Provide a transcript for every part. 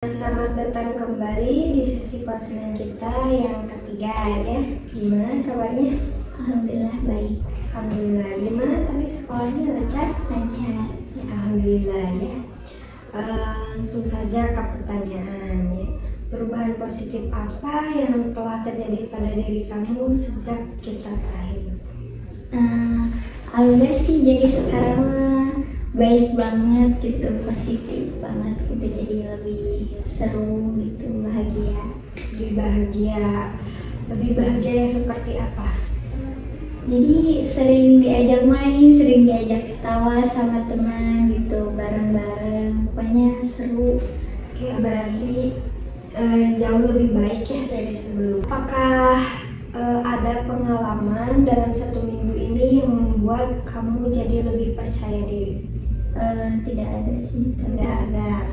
Selamat datang kembali di sesi konseling kita yang ketiga ya. Gimana kabarnya? Alhamdulillah baik. Alhamdulillah. Gimana tadi sekolahnya lancar? Lancar. Ya, alhamdulillah ya. Langsung saja ke pertanyaan ya. Perubahan positif apa yang telah terjadi pada diri kamu sejak kita terakhir? Alhamdulillah sih, jadi sekarang baik banget gitu, positif banget gitu, jadi lebih seru gitu, bahagia. Lebih bahagia yang seperti apa? Jadi sering diajak main, sering diajak ketawa sama teman gitu, bareng-bareng, pokoknya seru. Oke, berarti jauh lebih baik ya dari sebelum. Apakah ada pengalaman dalam 1 minggu ini yang membuat kamu jadi lebih percaya diri? Tidak ada sih. Tidak ada.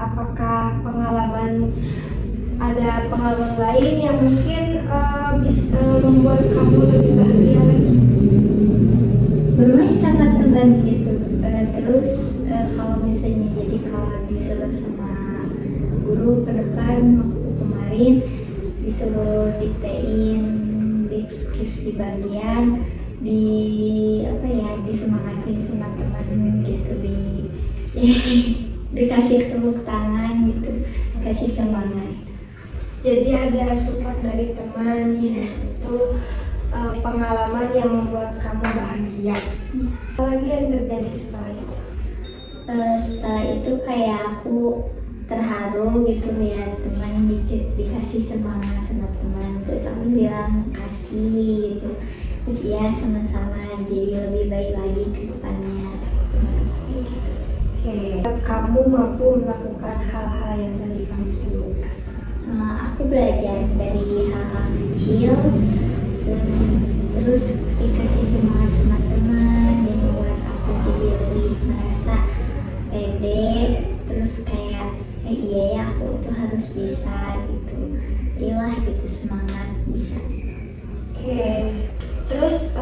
Apakah ada pengalaman lain yang mungkin bisa membuat kamu lebih bahagia lagi? Bermain sama teman gitu. Terus kalau misalnya jadi kalau disuruh sama guru ke depan waktu kemarin disuruh diktein di bagian disemangatin sama teman gitu, dikasih tepuk tangan gitu, kasih semangat. Jadi ada support dari teman ya, itu pengalaman yang membuat kamu bahagia. Apa lagi yang terjadi setelah itu? Setelah itu kayak aku terharu gitu lihat teman dikasih semangat sama teman, terus aku bilang kasih gitu, terus ya sama-sama jadi lebih baik lagi ke depannya. Oke, kamu mampu melakukan hal-hal yang tadi kamu sebutkan. Aku belajar dari hal-hal kecil, terus dikasih semangat sama teman yang membuat aku jadi lebih merasa pede, terus kayak iya ya aku tuh harus bisa gitu, iyalah gitu, semangat bisa. Oke, terus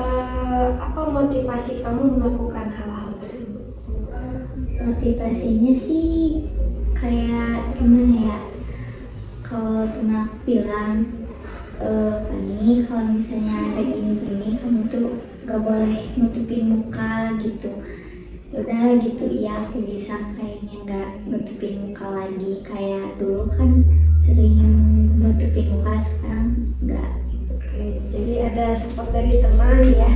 apa motivasi kamu melakukan hal-hal tersebut? Motivasinya sih kayak gimana ya, kalau teman aku bilang Fani, kalau misalnya ada gini-gini kamu tuh gak boleh nutupin muka gitu. Udah gitu, iya aku bisa kayaknya nggak nutupin muka lagi kayak dulu kan sering nutupin muka, sekarang nggak. Oke, jadi ada support dari teman ya.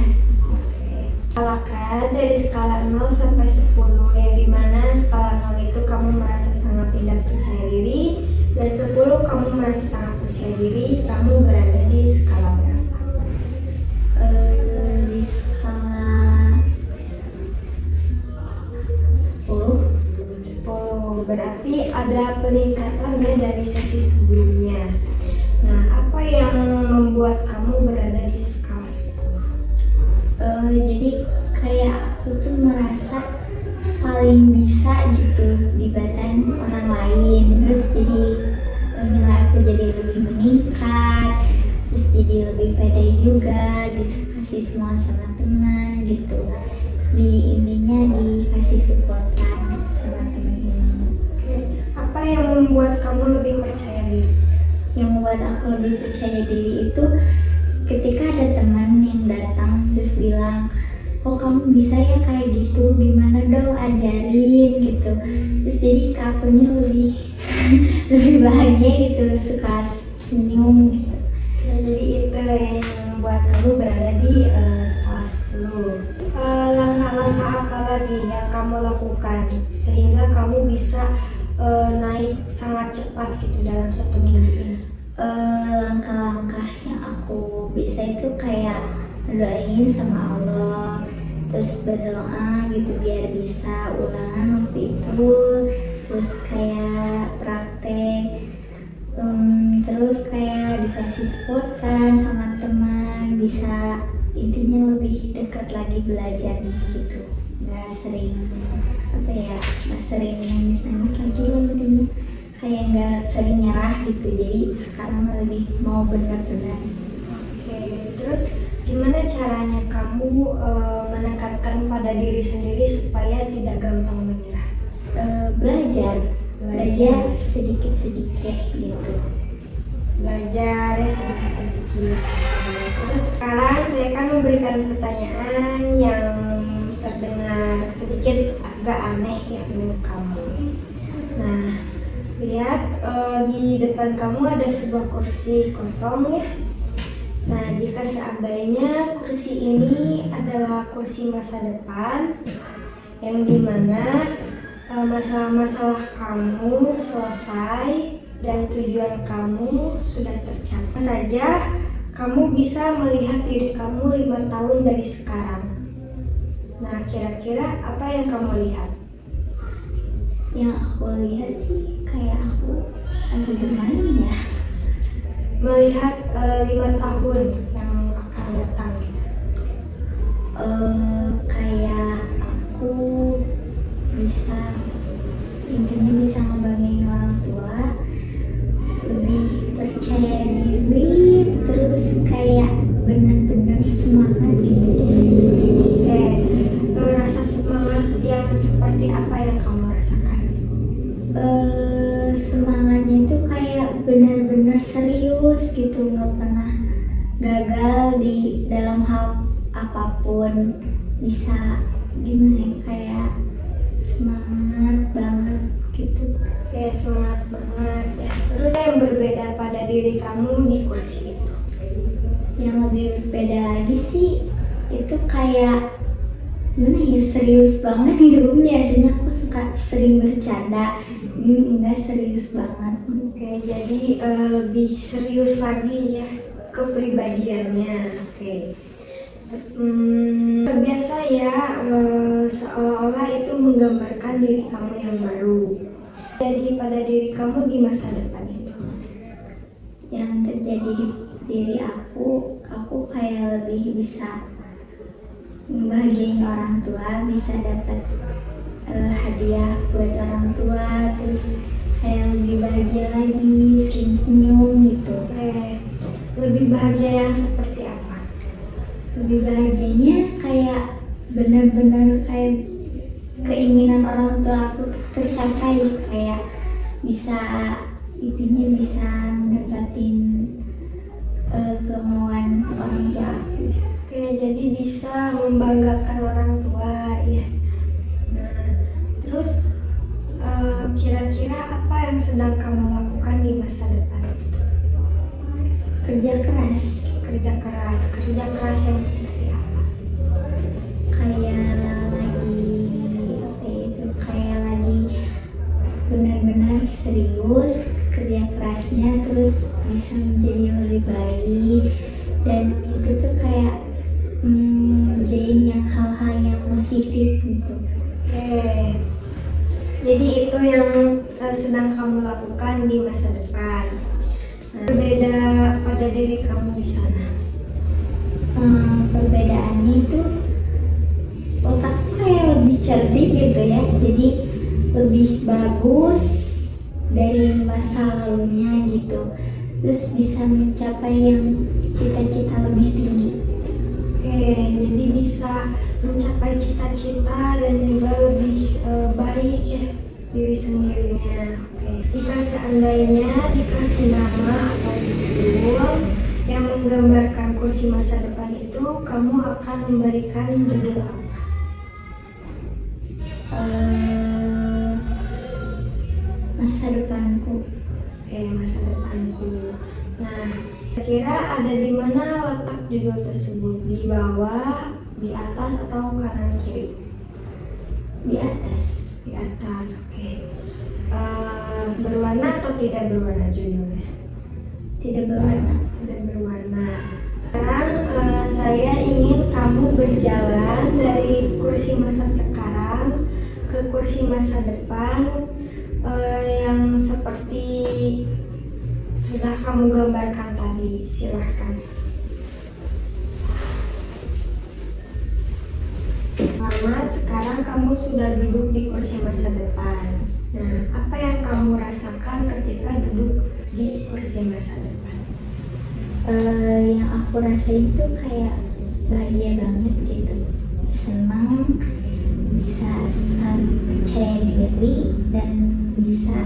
Oke. Skalakan dari skala 0 sampai 10, yang dimana skala 0 itu kamu merasa sangat tidak percaya diri, dan 10 kamu merasa sangat percaya diri. Kamu berada di skala berapa? Di skala 10. Berarti ada peningkatan ya dari sesi sebelumnya. Nah, apa yang membuat kamu berada di skala 10? Jadi kayak aku tuh merasa paling bisa gitu dibanding orang lain, terus jadi nilai aku jadi lebih meningkat, terus jadi lebih pede juga, dikasih semua sama teman gitu, intinya dikasih supportan sama teman ini. Apa yang membuat kamu lebih percaya diri? Yang membuat aku lebih percaya diri itu ketika ada teman yang datang terus bilang, oh kamu bisa ya kayak gitu, gimana dong ajarin gitu, terus jadi akunya lebih lebih bahagia gitu, suka senyum gitu. Nah, jadi itu yang membuat kamu berada di skala 10. Langkah-langkah apa lagi yang kamu lakukan sehingga kamu bisa naik sangat cepat gitu dalam 1 minggu ini? Langkah-langkah yang aku bisa itu kayak doain sama Allah, terus berdoa gitu biar bisa ulangan waktu itu, terus kayak praktek, terus kayak dikasih supportan sama teman, bisa intinya lebih dekat lagi belajar gitu, nggak sering nangis lagi lah intinya, kayak nggak sering nyerah gitu, jadi sekarang lebih mau benar-benar. Oke, terus gimana caranya kamu menekankan pada diri sendiri supaya tidak gampang menyerah? Belajar belajar sedikit-sedikit gitu. Belajar ya sedikit-sedikit. Terus sekarang saya akan memberikan pertanyaan yang terdengar sedikit agak aneh ya menurut kamu. Nah, lihat di depan kamu ada sebuah kursi kosong ya. Nah, jika seandainya kursi ini adalah kursi masa depan yang dimana masalah-masalah kamu selesai dan tujuan kamu sudah tercapai saja, kamu bisa melihat diri kamu 5 tahun dari sekarang. Nah, kira-kira apa yang kamu lihat? Yang aku lihat sih kayak aku ada bermain ya. Melihat 5 tahun yang akan datang. Kayak aku intinya bisa ngebanggain orang tua, lebih percaya diri, terus kayak benar-benar semangat gitu sih. Oke, rasa semangat yang seperti apa yang kamu rasakan? Semangatnya itu kayak benar-benar serius gitu, nggak pernah gagal di dalam hal apapun, bisa gimana ya, kayak semangat banget gitu. Oke, semangat banget ya. Terus yang berbeda pada diri kamu di kursi itu? Yang lebih berbeda lagi sih itu kayak gimana ya, serius banget gitu. Biasanya aku suka sering bercanda, ini enggak serius banget. Oke, jadi lebih serius lagi ya kepribadiannya. Oke. Biasa ya, seolah-olah itu menggambarkan diri kamu yang baru. Jadi pada diri kamu di masa depan itu. Yang terjadi di diri aku kayak lebih bisa membahagiain orang tua, bisa dapat hadiah buat orang tua, terus kayak lebih bahagia lagi, sering senyum gitu. Oke. Lebih bahagia yang seperti apa? Lebih bahagianya kayak benar-benar kayak keinginan orang tua aku tercapai, kayak bisa intinya bisa mendapatkan kemauan orang tua aku. Oke, jadi bisa membanggakan orang tua ya. Nah, terus kira-kira apa yang sedang kamu lakukan di masa depan? Kerja keras. Kerja keras yang seperti apa? Kayak lagi apa ya, itu kayak lagi benar-benar serius kerja kerasnya, terus bisa menjadi lebih baik, dan itu tuh kayak menjadi yang hal-hal yang positif gitu. Oke, jadi itu yang sedang kamu lakukan di masa depan. Nah, berbeda pada diri kamu di sana. Perbedaannya itu otakku kayak lebih cerdik gitu ya, jadi lebih bagus dari masa lalunya gitu, terus bisa mencapai yang cita-cita lebih tinggi. Oke, jadi bisa mencapai cita-cita dan juga lebih baik ya diri sendirinya. Oke, jika seandainya dikasih nama atau judul yang menggambarkan kursi masa depan itu, kamu akan memberikan judul apa? Masa depanku. Oke, masa depanku. Nah, kira-kira ada di mana letak judul tersebut? Di bawah, di atas, atau kanan kiri? Di atas. Di atas, oke. Berwarna atau tidak berwarna judulnya? Tidak berwarna. Tidak berwarna. Sekarang saya ingin kamu berjalan dari kursi masa sekarang ke kursi masa depan yang seperti sudah kamu gambarkan tadi. Silahkan. Selamat, sekarang kamu sudah duduk di kursi masa depan. Nah, apa yang kamu rasakan ketika duduk di kursi masa depan? Yang aku rasain itu kayak bahagia banget gitu, senang, bisa saling percaya diri, dan bisa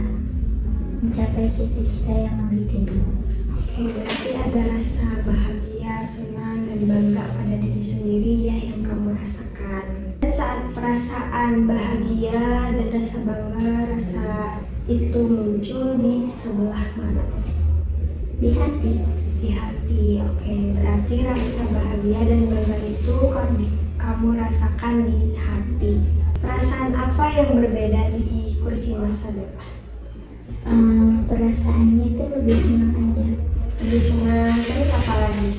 mencapai cita-cita yang lebih tinggi. Oke, berarti ada rasa bahagia, senang, dan bangga pada diri sendiri ya yang kamu rasakan. Dan saat perasaan bahagia dan rasa bangga, rasa itu muncul di sebelah mana? Di hati. Di hati. Oke, berarti rasa bahagia dan bangga itu kamu rasakan di hati. Perasaan apa yang berbeda di kursi masa depan? Perasaannya itu lebih senang aja. Lebih senang, terus apa lagi?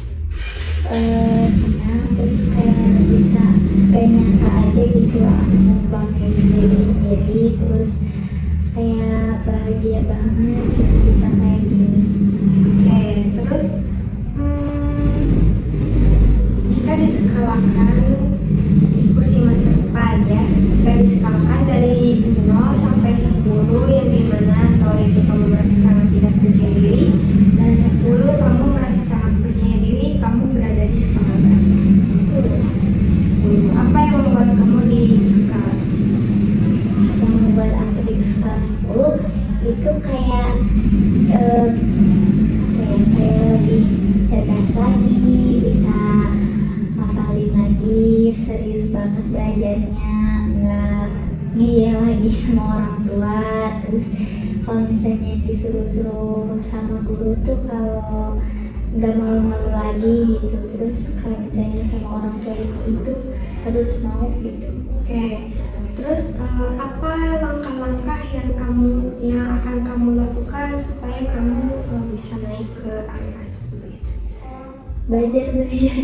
Senang, terus kayak bisa kayak nyata aja gitu aku membanggain diri sendiri, terus kayak bahagia banget gitu bisa kayak gini. Oke, terus jika diskalakan di kursi masa depan ya, jika diskalakan dari 0 sampai 10 yang dimana 0 itu kamu merasa sangat tidak percaya diri dan 10 kamu merasa sangat percaya diri, kamu berada di skala berapa? 10. Apa yang membuat kamu di skala 10? Yang membuat aku di skala 10 itu kayak lebih cerdas lagi, bisa ngapalin lagi, serius banget belajarnya, nggak ngeyel lagi sama orang tua. Terus kalau misalnya disuruh-suruh sama guru tuh kalau nggak malu-malu lagi gitu. Terus kalau misalnya sama orang tua itu harus mau gitu. Oke, terus apa langkah-langkah yang akan kamu lakukan supaya kamu bisa naik ke angka 10 itu? Belajar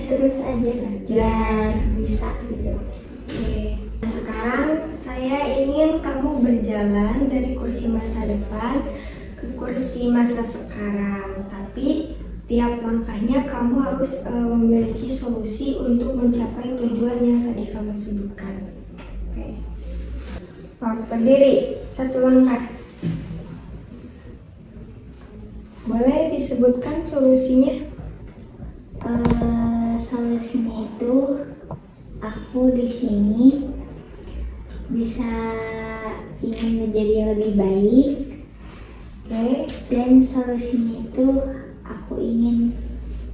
terus aja biar bisa gitu. Oke, sekarang saya ingin kamu berjalan dari kursi masa depan ke kursi masa sekarang, tapi tiap langkahnya kamu harus memiliki solusi untuk mencapai tujuan yang tadi kamu sebutkan. Oke. Berdiri, satu langkah. Boleh disebutkan solusinya? Solusinya itu aku di sini bisa ingin menjadi lebih baik. Oke. Dan solusinya itu aku ingin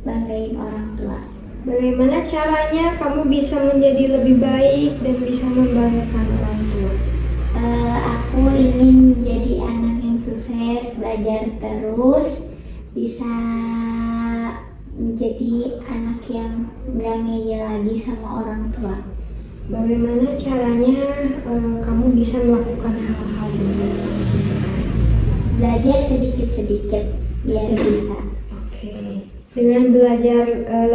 banggain orang tua. Bagaimana caranya kamu bisa menjadi lebih baik dan bisa membanggakan orang tua? Aku ingin menjadi anak yang sukses, belajar terus, bisa menjadi anak yang gak ngeyel lagi sama orang tua. Bagaimana caranya kamu bisa melakukan hal-hal yang kamu sukai? Belajar sedikit-sedikit biar bisa. Oke. Dengan belajar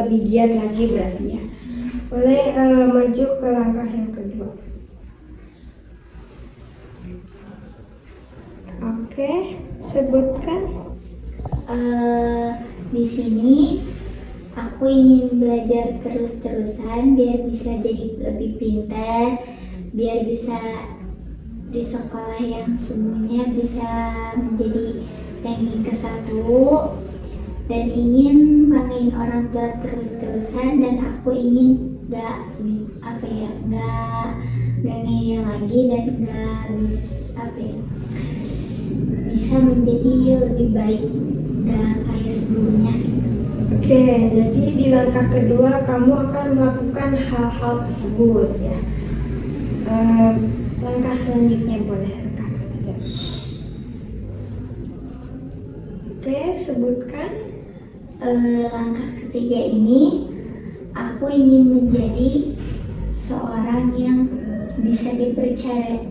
lebih giat lagi berarti ya. Boleh maju ke langkah yang kedua. Oke, sebutkan. Di sini aku ingin belajar terus-terusan biar bisa jadi lebih pintar, biar bisa di sekolah yang sebelumnya bisa menjadi ranking ke-1, dan ingin banggain orang tua terus-terusan. Dan aku ingin gak ngeyel lagi dan bisa menjadi lebih baik, gak kayak sebelumnya gitu. Oke, jadi di langkah kedua kamu akan melakukan hal-hal tersebut ya. Langkah selanjutnya boleh, langkah ketiga. Oke, sebutkan. Langkah ketiga ini aku ingin menjadi seorang yang bisa dipercayai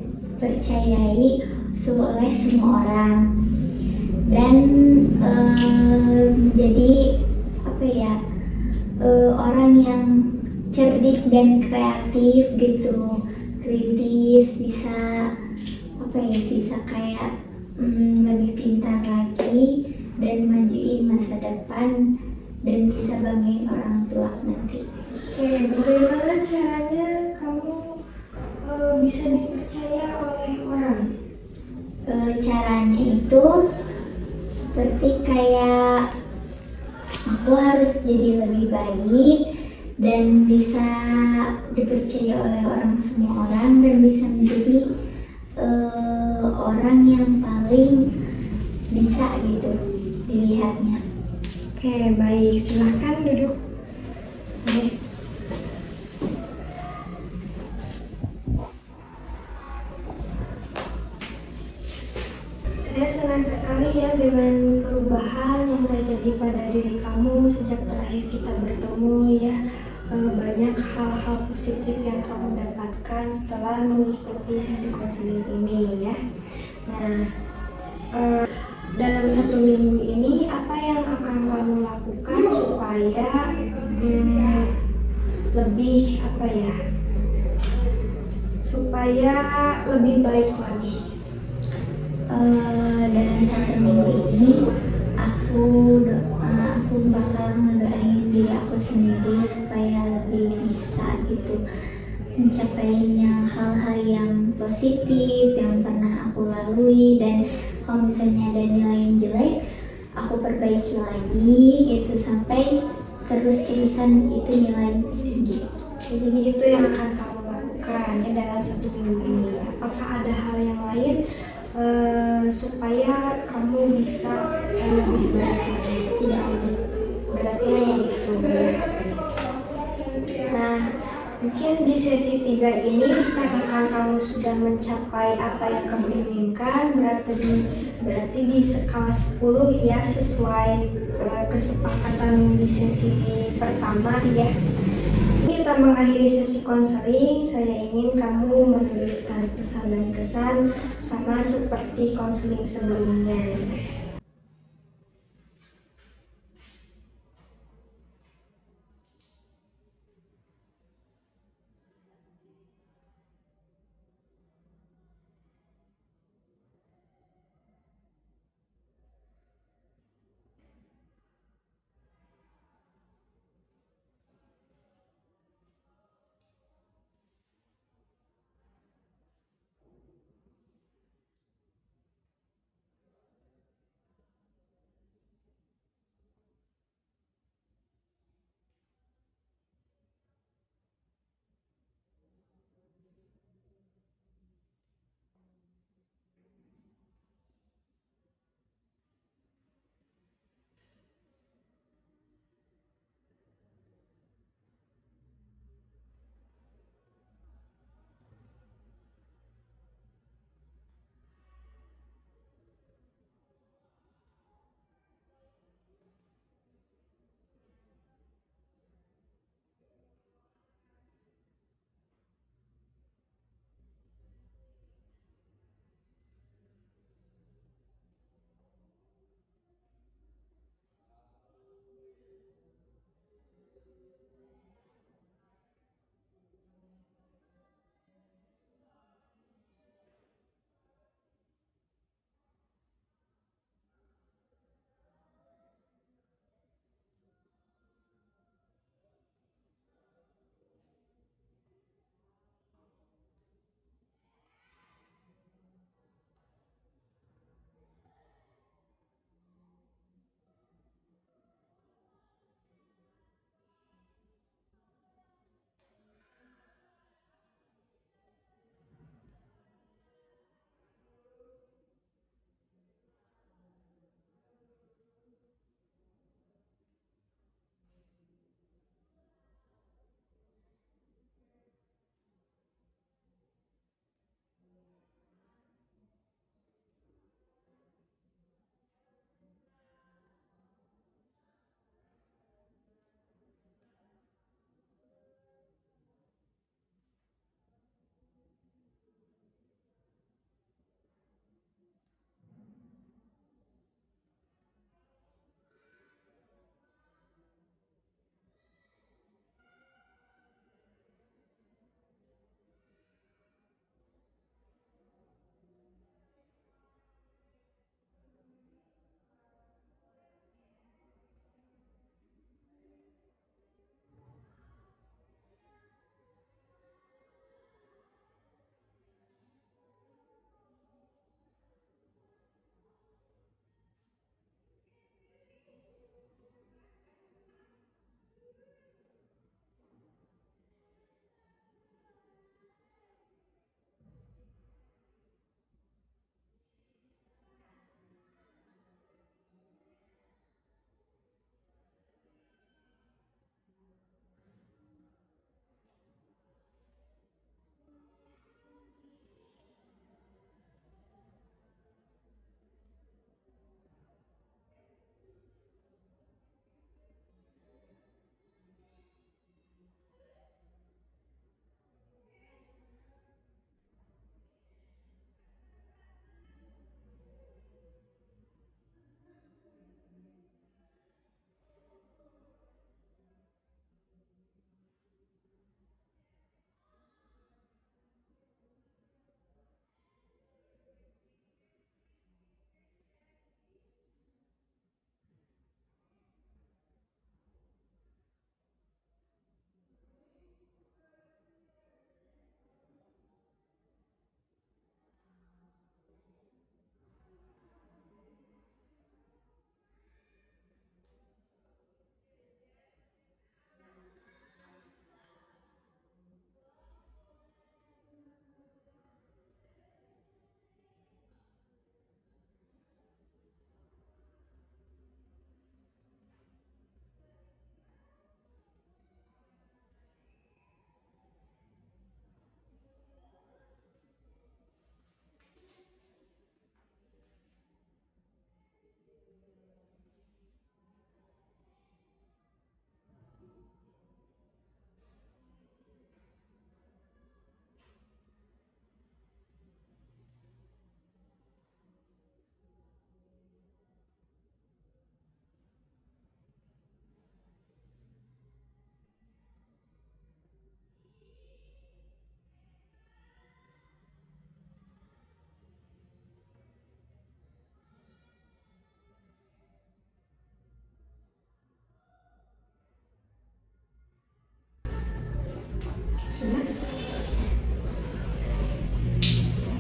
oleh semua orang, dan menjadi orang yang cerdik dan kreatif gitu, kritis, bisa kayak lebih pintar lagi dan majuin masa depan dan bisa banggain orang tua nanti. Oke, bagaimana caranya kamu bisa dipercaya oleh orang? Caranya itu seperti kayak aku harus jadi lebih baik dan bisa dipercaya oleh semua orang, dan bisa menjadi orang yang paling bisa gitu dilihatnya. Oke, baik. Silahkan duduk. Oke. Saya senang sekali ya dengan perubahan yang terjadi pada diri kamu sejak terakhir kita bertemu ya. Banyak hal-hal positif yang kamu dapatkan setelah mengikuti sesi konseling ini ya. Nah, dalam 1 minggu ini apa yang akan kamu lakukan supaya lebih supaya lebih baik lagi? Dalam 1 minggu ini aku bakal ngedoain diri aku sendiri supaya lebih bisa gitu mencapai hal-hal yang positif yang pernah aku lalui, dan kalau misalnya ada nilai yang jelek aku perbaiki lagi gitu sampai terus-terusan itu nilai tinggi. Jadi itu yang akan kamu lakukan ya dalam 1 minggu ini. Apakah ada hal yang lain supaya kamu bisa lebih baik lagi? Tidak ada. Berarti hanya itu ya. Nah, mungkin di sesi 3 ini karena kamu sudah mencapai apa yang kamu inginkan, berarti di skala 10 ya, sesuai kesepakatan di sesi pertama ya. Kita mengakhiri sesi konseling, saya ingin kamu menuliskan pesan dan kesan sama seperti konseling sebelumnya.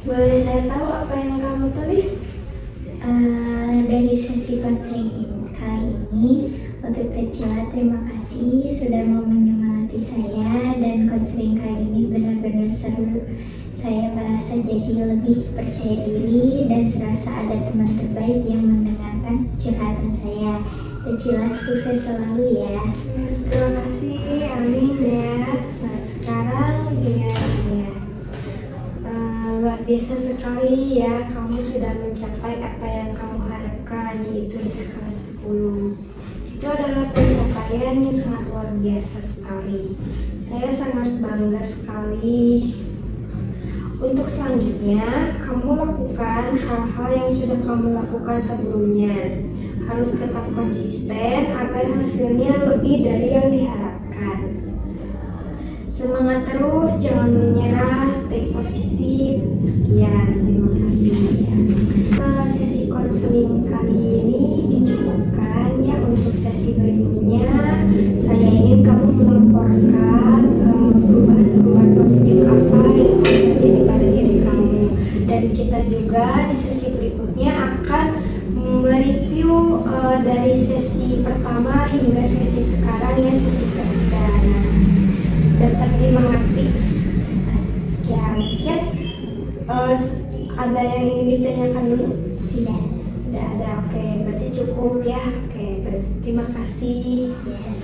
Boleh saya tahu apa yang kamu tulis? Dari sesi konseling kali ini, untuk Teh Cila, terima kasih sudah mau menyemangati saya, dan konseling kali ini benar-benar seru. Saya merasa jadi lebih percaya diri dan serasa ada teman terbaik yang mendengarkan curhatan saya. Teh Cila sukses selalu ya. Terima kasih, amin ya. Nah, sekarang gilirannya. Luar biasa sekali ya, kamu sudah mencapai apa yang kamu harapkan, yaitu di skala 10. Itu adalah pencapaian yang sangat luar biasa sekali. Saya sangat bangga sekali. Untuk selanjutnya, kamu lakukan hal-hal yang sudah kamu lakukan sebelumnya. Harus tetap konsisten agar hasilnya lebih dari yang diharapkan. Semangat terus, jangan menyerah, stay positif. Sekian, terima kasih. Sesi konseling kali ini dicukupkan ya. Untuk sesi berikutnya, saya ingin kamu melaporkan perubahan-perubahan positif apa yang terjadi pada diri kamu. Dan kita juga di sesi berikutnya akan mereview dari sesi pertama hingga sesi sekarang ya, sesi ketiga. Dapat dimengerti ya, mungkin ada yang ingin ditanyakan dulu? Tidak. Tidak ada, oke, berarti cukup ya. Oke, terima kasih. Yes.